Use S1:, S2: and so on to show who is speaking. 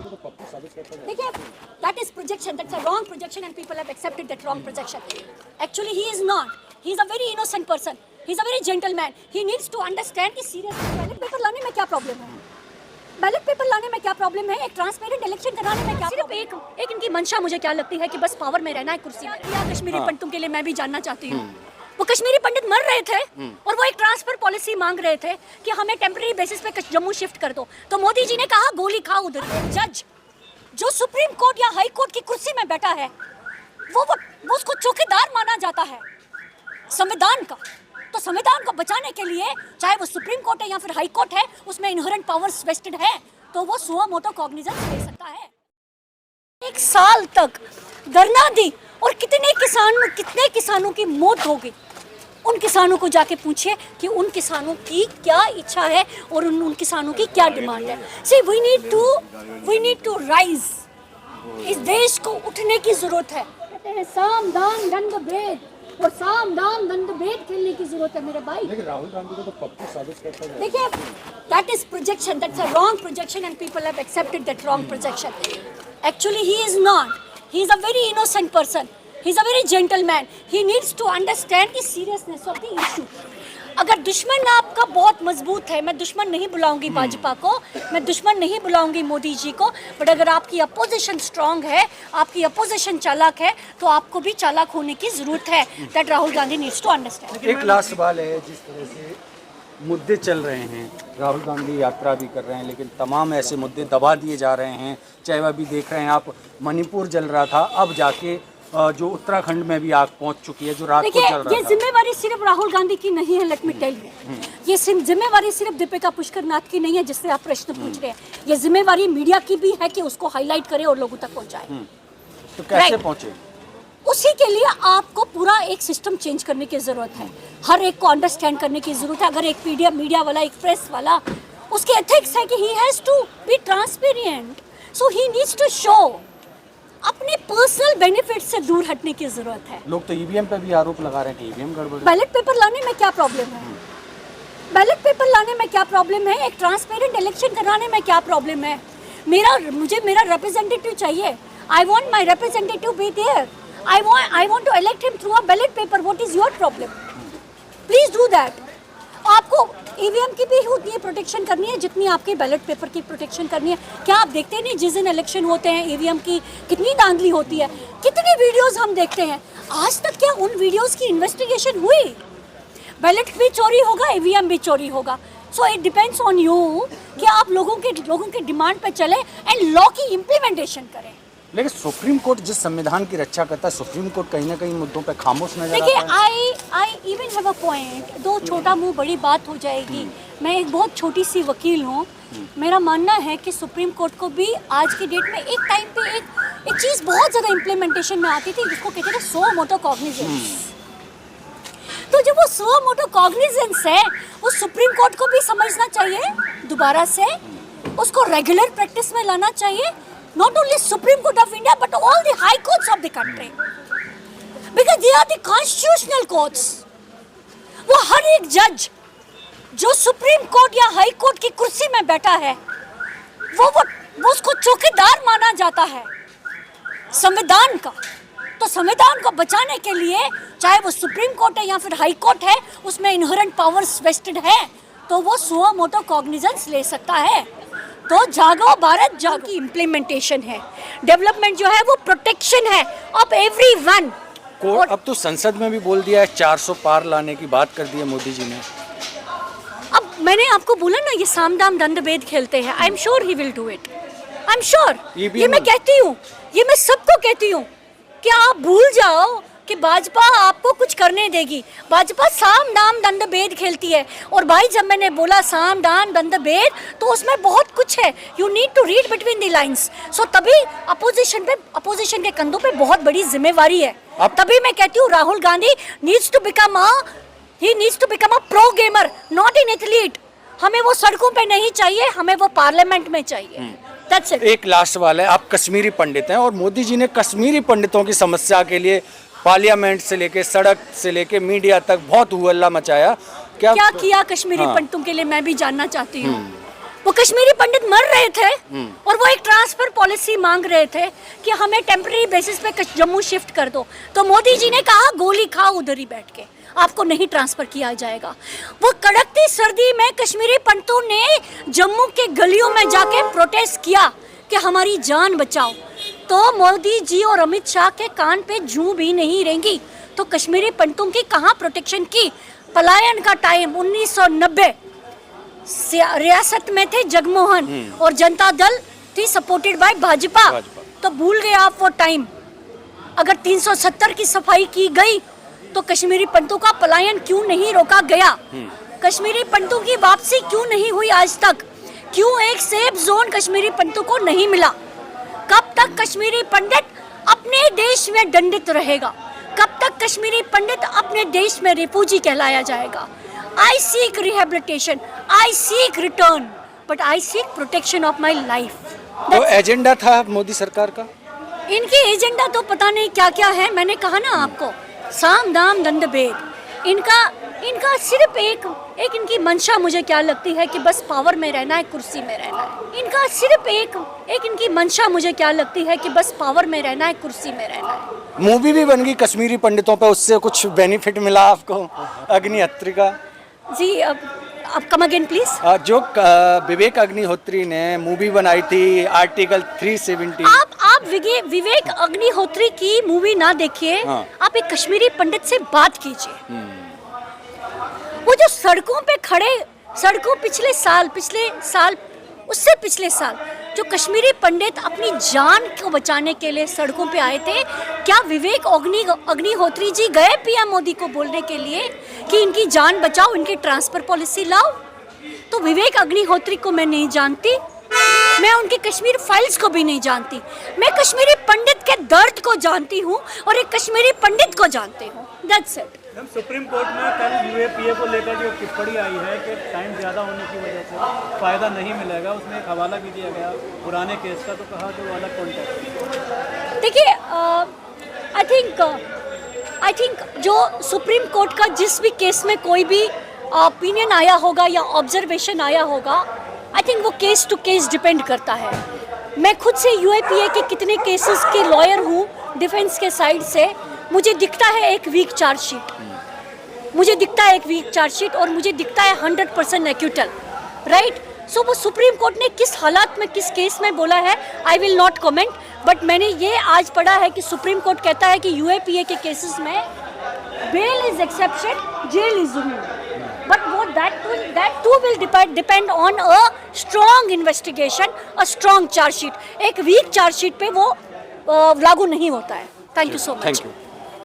S1: देखिए, that is projection. That's a wrong projection, and people have accepted that wrong projection. Actually, he is not. He is a very innocent person. He is a very gentleman. He needs to understand कि seriously ballot paper लाने में क्या problem है. Ballot paper लाने में क्या problem है, एक ट्रांसपेरेंट इलेक्शन कराने में क्या. सिर्फ एक इनकी मंशा मुझे क्या लगती है कि बस पावर में रहना है, कुर्सी में. या कश्मीरी पंडितों के लिए मैं भी जानना चाहती हूँ. वो कश्मीरी पंडित मर रहे थे और वो एक ट्रांसफर पॉलिसी मांग रहे थे कि हमें टेम्परेरी बेसिस पे जम्मू शिफ्ट कर दो. तो मोदी जी ने कहा गोली खाओ उधर. जज जो सुप्रीम कोर्ट या हाई कोर्ट की कुर्सी में बैठा है वो उसको चौकीदार माना जाता है संविधान का. तो संविधान को बचाने के लिए चाहे वो सुप्रीम कोर्ट है या फिर हाई कोर्ट है, उसमें इनहेरेंट पावर्स वेस्टेड है, तो वो सुओ मोटो कॉग्निजेंस ले सकता है. 1 साल तक धरना दी और कितने किसानों की मौत हो गई. उन किसानों को जाके पूछिए कि उन किसानों की क्या इच्छा है और उन किसानों की क्या डिमांड है. सी वी नीड टू राइज. इस देश को उठने की जरूरत है. कहते हैं साम दाम दंड भेद, और साम दाम दंड भेद खेलने की जरूरत है मेरे भाई.
S2: लेकिन राहुल गांधी को तो पप्पू साबित करता है.
S1: देखिए, that is projection. That's a wrong projection, and people have accepted that wrong projection. Actually, he is not. He is a very innocent person. He is a very gentleman. He needs to understand the seriousness of the issue. अगर दुश्मन आपका बहुत मजबूत है, मैं दुश्मन नहीं बुलाऊंगी भाजपा को, मैं दुश्मन नहीं बुलाऊंगी मोदी जी को, बट अगर आपकी अपोजिशन स्ट्रांग है, आपकी अपोजिशन चालाक है, तो आपको भी चालाक होने की जरूरत है. That Rahul Gandhi needs to understand.
S2: एक लास्ट सवाल है, जिस तरह से मुद्दे चल रहे हैं, राहुल गांधी यात्रा भी कर रहे हैं, लेकिन तमाम ऐसे मुद्दे दबा दिए जा रहे हैं. चाहे वह भी देख रहे हैं आप, मणिपुर जल रहा था, अब जाके जो उत्तराखंड में भी आग पहुंच चुकी है, जो रात को चल रहा था.
S1: ये जिम्मेवारी सिर्फ राहुल गांधी की नहीं है. लेट मी टेल यू, ये जिम्मेवारी सिर्फ दीपिका पुष्करनाथ की नहीं है जिससे आप प्रश्न पूछ रहे हैं. ये जिम्मेवारी मीडिया की भी है कि उसको हाईलाइट करे और लोगों तक पहुंचाए.
S2: तो कैसे पहुंचे?
S1: उसी के लिए आपको पूरा एक सिस्टम चेंज करने की जरूरत है. हर एक को अंडरस्टैंड करने की जरूरत है. अगर एक मीडिया वाला, एक प्रेस वाला, उसके एथिक्स है कि he has to be transparent, so he needs to show. अपने पर्सनल बेनिफिट से दूर हटने की जरूरत है.
S2: लोग तो ईवीएम पे भी आरोप लगा रहे हैं कि ईवीएम गड़बड़.
S1: बैलेट पेपर लाने में क्या प्रॉब्लम है? बैलेट पेपर लाने में क्या प्रॉब्लम है? एक ट्रांसपेरेंट इलेक्शन कराने में क्या प्रॉब्लम है? मुझे मेरा रिप्रेजेंटेटिव चाहिए. I want my representative be there. I want to elect him through a ballot paper. What is your problem? Please do that. आपको ईवीएम की भी उतनी प्रोटेक्शन करनी है जितनी आपके बैलेट पेपर की प्रोटेक्शन करनी है. क्या आप देखते नहीं जिस दिन इलेक्शन होते हैं ईवीएम की कितनी धांधली होती है, कितनी वीडियोस हम देखते हैं. आज तक क्या उन वीडियोस की इन्वेस्टिगेशन हुई? बैलेट भी चोरी होगा, ईवीएम भी चोरी होगा. So it depends on you कि आप लोगों के डिमांड पे चले एंड लॉ की इम्प्लीमेंटेशन करें.
S2: लेकिन सुप्रीम कोर्ट जिस संविधान की रक्षा करता है, सुप्रीम कोर्ट कहीं ना कहीं मुद्दों पे खामोश नजर आता है.
S1: देखिए, I even have a point. दो छोटा मुंह बड़ी बात हो जाएगी. मैं एक बहुत छोटी सी वकील हूँ. मेरा मानना है कि सुप्रीम कोर्ट को भी आज की डेट में एक टाइम पे एक चीज़ बहुत ज़्यादा इम्प्लीमेंटेशन में आती थी जिसको कहते थे सो मोटो कॉग्निजेंस. तो जब वो सो मोटो कॉग्निजेंस है, वो सुप्रीम कोर्ट को भी समझना चाहिए दोबारा से, उसको रेगुलर प्रैक्टिस में लाना चाहिए. Not only Supreme Court of India, but all the high courts of the country, because they are the constitutional courts. वो हर एक जज जो सुप्रीम कोर्ट या हाई कोर्ट की कुर्सी में बैठा है, वो उसको चौकीदार माना जाता है संविधान का. तो संविधान को बचाने के लिए चाहे वो सुप्रीम कोर्ट है या फिर हाई कोर्ट है, उसमें इनहेरेंट पावर्स वेस्टेड है, तो वो सुओ मोटो कॉग्निजेंस ले सकता है. तो जागो भारत जागो की इम्प्लीमेंटेशन है. डेवलपमेंट जो है वो प्रोटेक्शन है ऑफ एवरीवन.
S2: कोर्ट अब तो संसद में भी बोल दिया है 400 पार लाने की बात कर दी है मोदी जी ने.
S1: अब मैंने आपको बोला ना, ये साम दाम दंड भेद खेलते हैं. I am sure he will do it. I am sure. ये मैं कहती हूँ, ये मैं सबको कहती हूँ कि आप भूल जाओ कि भाजपा आपको कुछ करने देगी. भाजपा साम दाम दंड भेद खेलती है. और भाई जब मैंने बोला साम दाम दंड भेद, तो उसमें बहुत कुछ है. You need to read between the lines. So तभी अपोजिशन के कंधों पे बहुत बड़ी जिम्मेवारी है. तभी मैं कहती हूँ Rahul Gandhi needs to become a pro gamer, not an athlete. हमें वो सड़कों पे नहीं चाहिए, हमें वो पार्लियामेंट में चाहिए. That's it.
S2: एक लास्ट सवाल है, आप कश्मीरी पंडित हैं और मोदी जी ने कश्मीरी पंडितों की समस्या के लिए पार्लियामेंट से लेके सड़क से लेके मीडिया तक बहुत हुल्ला मचाया. क्या
S1: किया कश्मीरी पंडितों के लिए मैं भी जानना चाहती हूँ. वो कश्मीरी पंडित मर रहे थे और वो एक ट्रांसफर पॉलिसी मांग रहे थे कि हमें टेम्पररी बेसिस पे जम्मू शिफ्ट कर दो, तो मोदी जी ने कहा गोली खाओ उधर ही बैठ के, आपको नहीं ट्रांसफर किया जाएगा। वो कड़कती सर्दी में कश्मीरी पंडितों ने जम्मू के गलियों में जाके प्रोटेस्ट किया कि हमारी जान बचाओ, तो मोदी जी और अमित शाह के कान पे जूं भी नहीं रेंगी। तो कश्मीरी पंडितों की कहाँ प्रोटेक्शन की? पलायन का टाइम 1990, रियासत में थे जगमोहन और जनता दल थी सपोर्टेड बाय भाजपा, तो भूल गए आप वो टाइम। अगर 370 की सफाई की गई तो कश्मीरी पंडितों का पलायन क्यों नहीं रोका गया? कश्मीरी पंडितों की वापसी क्यों नहीं हुई आज तक? क्यों एक सेफ जोन कश्मीरी पंडितों को नहीं मिला? कब तक कश्मीरी पंडित अपने देश में दंडित रहेगा? कब तक कश्मीरी पंडित अपने देश में रिफ्यूजी कहलाया जाएगा? I seek rehabilitation, I seek return, but I seek protection of my life.
S2: तो एजेंडा था मोदी सरकार का?
S1: इनके एजेंडा तो पता नहीं क्या क्या है। मैंने कहा ना आपको, साम दाम दंड भेद। इनका सिर्फ एक इनकी मंशा मुझे क्या लगती है कि बस पावर में रहना है, कुर्सी में रहना है। इनका सिर्फ एक इनकी मंशा मुझे क्या लगती है कि बस पावर में रहना है, कुर्सी में रहना है।
S2: मूवी भी बन गई कश्मीरी पंडितों पे, उससे कुछ बेनिफिट मिला आपको? अग्निहोत्री का
S1: जी, अब कम अगेन प्लीज।
S2: जो विवेक अग्निहोत्री ने मूवी बनाई थी आर्टिकल 370।
S1: आप विवेक अग्निहोत्री की मूवी ना देखिए, आप एक कश्मीरी पंडित से बात कीजिए। वो जो सड़कों पे खड़े, पिछले साल उससे पिछले साल जो कश्मीरी पंडित अपनी जान को बचाने के लिए सड़कों पे आए थे, क्या विवेक अग्निहोत्री जी गए पीएम मोदी को बोलने के लिए कि इनकी जान बचाओ, इनकी ट्रांसफर पॉलिसी लाओ? तो विवेक अग्निहोत्री को मैं नहीं जानती, मैं उनकी कश्मीर फाइल्स को भी नहीं जानती। मैं कश्मीरी पंडित के दर्द को जानती हूँ और एक कश्मीरी पंडित को जानती हूँ। That's it.
S3: सुप्रीम कोर्ट में कल यूएपीए को लेकर जो टिप्पणी आई है कि टाइम ज़्यादा होने की वजह से फ़ायदा नहीं मिलेगा, उसमें एक हवाला भी दिया गया पुराने केस का, तो कहा जो अलग कॉन्टेक्स्ट।
S1: देखिए, आई थिंक जो सुप्रीम कोर्ट का जिस भी केस में कोई भी ओपिनियन आया होगा या ऑब्जर्वेशन आया होगा, आई थिंक वो केस टू केस डिपेंड करता है। मैं खुद से यूएपीए के कितने केसेस के लॉयर हूँ डिफेंस के साइड से, मुझे दिखता है एक वीक चार्जशीट, और मुझे दिखता है 100% एक्यूटल, राइट? सो वो सुप्रीम कोर्ट ने किस हालात में किस केस में बोला है, I will not comment, but मैंने ये आज पढ़ा है कि सुप्रीम कोर्ट कहता है कि यूएपीए के केसेस में bail is exception, jail is rule, but वो that too will depend on a strong investigation, a strong charge sheet. एक वीक चार्जशीट पे वो लागू नहीं होता है। Thank you so much.
S2: Thank you.